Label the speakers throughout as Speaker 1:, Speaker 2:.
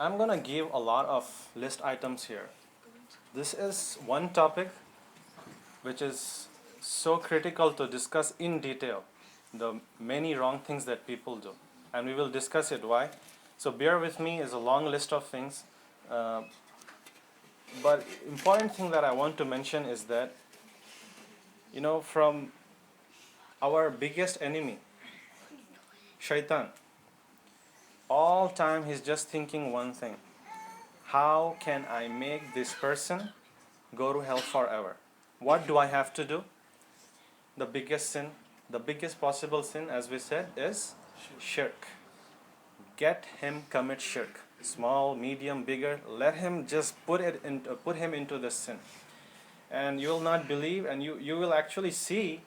Speaker 1: I'm gonna give a lot of list items here. This is one topic which is so critical to discuss in detail, the many wrong things that people do. And we will discuss it why. So bear with me, is a long list of things. Uh, but important thing that I want to mention is that, from our biggest enemy, Shaitan, all time he's just thinking one thing. How can I make this person go to hell forever? What do I have to do? The biggest sin, the biggest possible sin, as we said, is shirk. Get him commit shirk. Small, medium, bigger. Let him just put him into the sin. And you will not believe, and you will actually see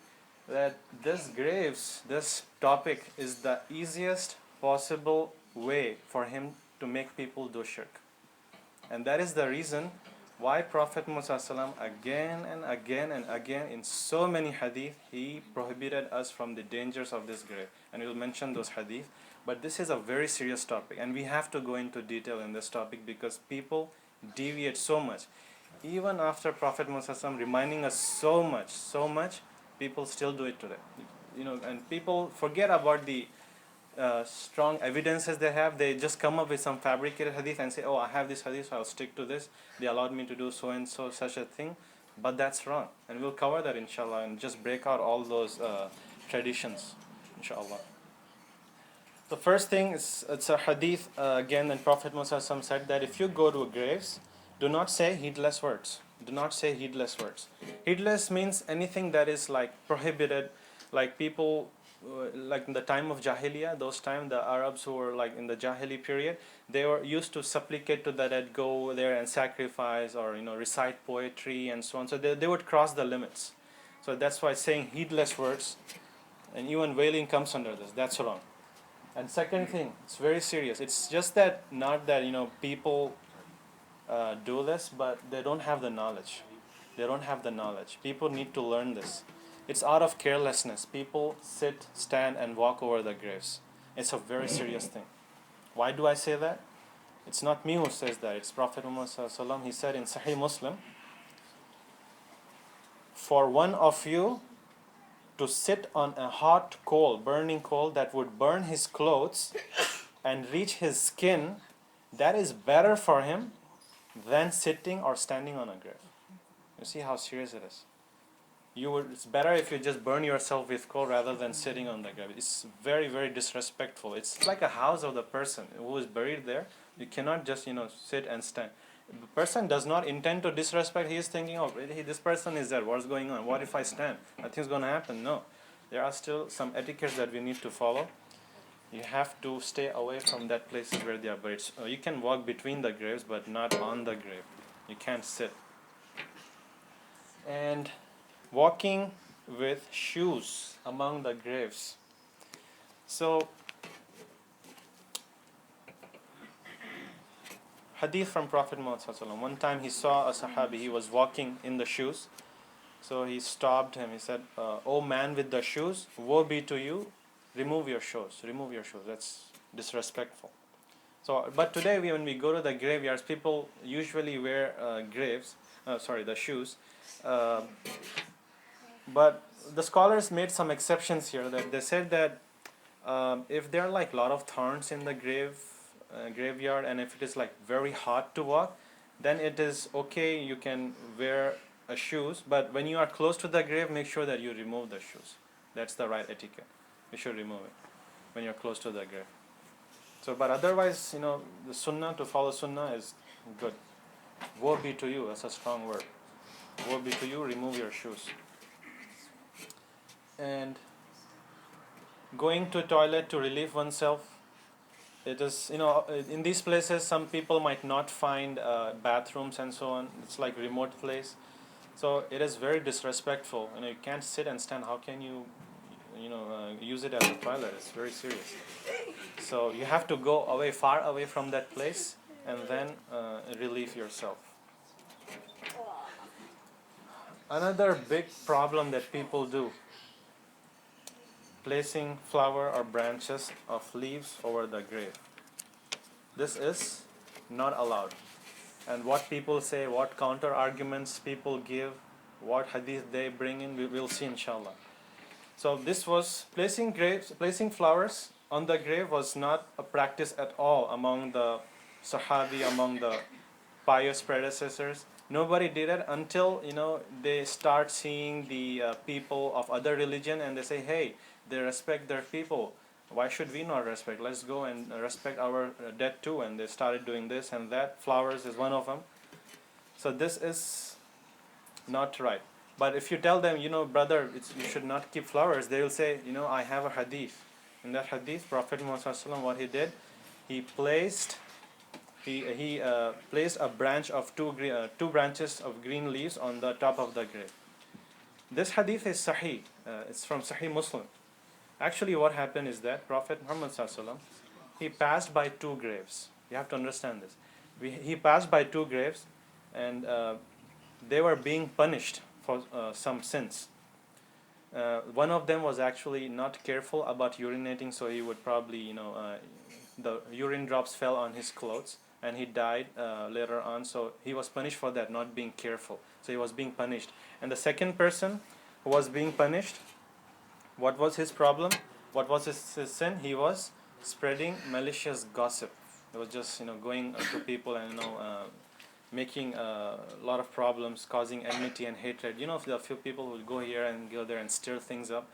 Speaker 1: that this topic is the easiest possible way for him to make people do shirk. And that is the reason why Prophet Muhammad again and again and again in so many hadith, he prohibited us from the dangers of this grave. And we will mention those hadith. But this is a very serious topic, and we have to go into detail in this topic because people deviate so much. Even after Prophet Muhammad reminding us so much, people still do it today. And people forget about the strong evidences they have. They just come up with some fabricated hadith and say, oh, I have this hadith, so I'll stick to this. They allowed me to do so and so, such a thing. But that's wrong. And we'll cover that, inshallah, and just break out all those traditions, inshallah. The first thing is, it's a hadith, again, and Prophet Muhammad said that if you go to graves, do not say heedless words. Do not say heedless words. Heedless means anything that is like prohibited, like people, like in the time of Jahiliyyah, those time the Arabs who were like in the Jahili period, they were used to supplicate to the dead, go there and sacrifice or recite poetry and so on. So they would cross the limits. So that's why saying heedless words, and even wailing comes under this. That's wrong. And second thing, it's very serious. It's just that not that people do this, but they don't have the knowledge. They don't have the knowledge. People need to learn this. It's out of carelessness. People sit, stand, and walk over the graves. It's a very serious thing. Why do I say that? It's not me who says that. It's Prophet Muhammad ﷺ. He said in Sahih Muslim, for one of you to sit on a hot coal, burning coal that would burn his clothes and reach his skin, that is better for him than sitting or standing on a grave. You see how serious it is. It's better if you just burn yourself with coal rather than sitting on the grave. It's very, very disrespectful. It's like a house of the person who is buried there. You cannot just sit and stand. The person does not intend to disrespect. He is thinking, oh, this person is there. What's going on? What if I stand? Nothing's going to happen. No. There are still some etiquettes that we need to follow. You have to stay away from that places where they are buried. So you can walk between the graves, but not on the grave. You can't sit. And walking with shoes among the graves. So, hadith from Prophet Muhammad. One time he saw a Sahabi, he was walking in the shoes. So he stopped him. He said, "O man with the shoes, woe be to you. Remove your shoes. Remove your shoes." That's disrespectful. So, but today when we go to the graveyards, people usually wear the shoes. But the scholars made some exceptions here. That they said that if there are like a lot of thorns in the graveyard, and if it is like very hot to walk, then it is okay. You can wear shoes. But when you are close to the grave, make sure that you remove the shoes. That's the right etiquette. You should remove it when you're close to the grave. So, but otherwise, the sunnah, to follow sunnah is good. Woe be to you. That's a strong word. Woe be to you. Remove your shoes. And going to toilet to relieve oneself, it is, in these places some people might not find bathrooms and so on. It's like remote place, so it is very disrespectful. You can't sit and stand. How can you use it as a toilet? It's very serious. So you have to go away, far away from that place, and then relieve yourself. Another big problem that people do, placing flower or branches of leaves over the grave. This is not allowed. And what people say, what counter arguments people give, what hadith they bring in, we will see inshallah. So this was placing flowers on the grave was not a practice at all among the Sahabi, among the pious predecessors. Nobody did it until they start seeing the people of other religion, and they say, hey, they respect their people. Why should we not respect? Let's go and respect our dead too. And they started doing this and that. Flowers is one of them. So this is not right. But if you tell them, brother, you should not keep flowers, they will say, I have a hadith. In that hadith, Prophet Muhammad ﷺ, what he did, he placed a branch of two branches of green leaves on the top of the grave. This hadith is Sahih. It's from Sahih Muslim. Actually, what happened is that Prophet Muhammad ﷺ, he passed by two graves. You have to understand this. He passed by two graves, and they were being punished for some sins. One of them was actually not careful about urinating, so he would probably, the urine drops fell on his clothes, and he died later on. So he was punished for that, not being careful. So he was being punished. And the second person who was being punished, what was his problem? What was his sin? He was spreading malicious gossip. He was just, going to people and, making a lot of problems, causing enmity and hatred. A few people will go here and go there and stir things up.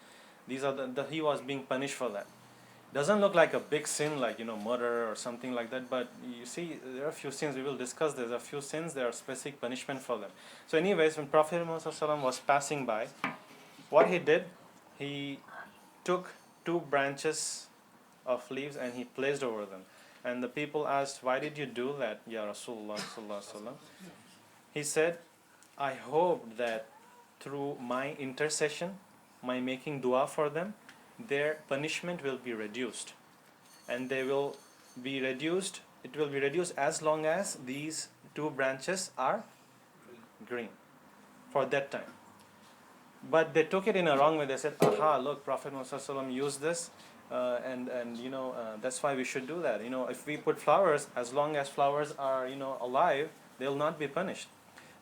Speaker 1: These are he was being punished for that. Doesn't look like a big sin like murder or something like that, but you see there are a few sins, we will discuss. There's a few sins, there are specific punishment for them. So anyways, when Prophet Muhammad was passing by, what he did, he took two branches of leaves and he placed over them. And the people asked, why did you do that, Ya Rasulullah sallallahu alaihi wasallam? He said, I hope that through my intercession, my making dua for them, their punishment will be reduced. And they will be reduced, it will be reduced as long as these two branches are green for that time. But they took it in a wrong way. They said, aha, look, Prophet Muhammad used this, and that's why we should do that. If we put flowers, as long as flowers are alive, they'll not be punished.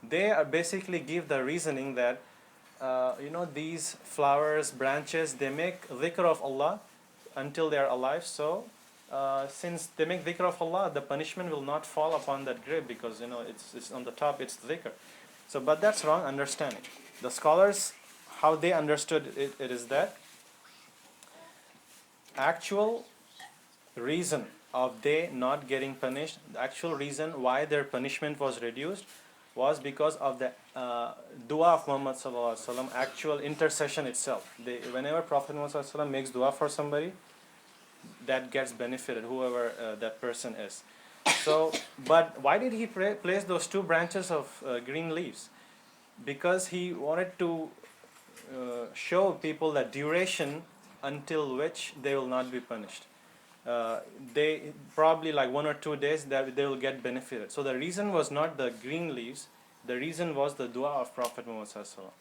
Speaker 1: They are basically give the reasoning that these flowers, branches, they make dhikr of Allah until they are alive. So since they make dhikr of Allah, the punishment will not fall upon that grave, because it's on the top, it's dhikr. So, but that's wrong understanding. The scholars, how they understood it is that actual reason of they not getting punished, the actual reason why their punishment was reduced was because of the dua of Muhammad sallallahu alaihi wasallam, actual intercession itself. Whenever Prophet Muhammad sallallahu alaihi wasallam makes dua for somebody, that gets benefited, whoever that person is. So, but why did he place those two branches of green leaves? Because he wanted to show people the duration until which they will not be punished. They probably like 1 or 2 days that they will get benefited. So the reason was not the green leaves, the reason was the dua of Prophet Muhammad sallallahu alaihi wasallam.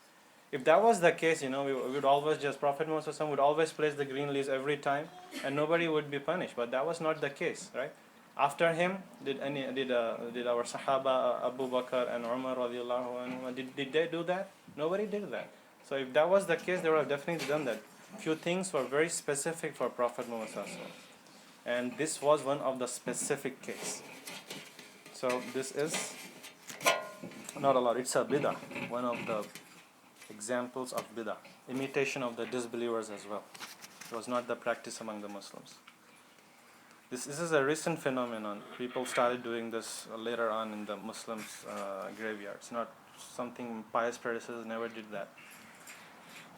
Speaker 1: If that was the case, we would always just, Prophet Muhammad sallallahu alaihi wasallam would always place the green leaves every time and nobody would be punished. But that was not the case, right? After him, did our Sahaba Abu Bakr and Umar radiallahu anhu, did they do that? Nobody did that. So if that was the case, they would have definitely done that. Few things were very specific for Prophet Muhammad sallallahu alaihi wasallam, and this was one of the specific case. So this is not allowed. It's a bid'ah, one of the examples of bid'ah, imitation of the disbelievers as well. It was not the practice among the Muslims. This is a recent phenomenon. People started doing this later on in the Muslims' graveyards. Not something pious predecessors never did that.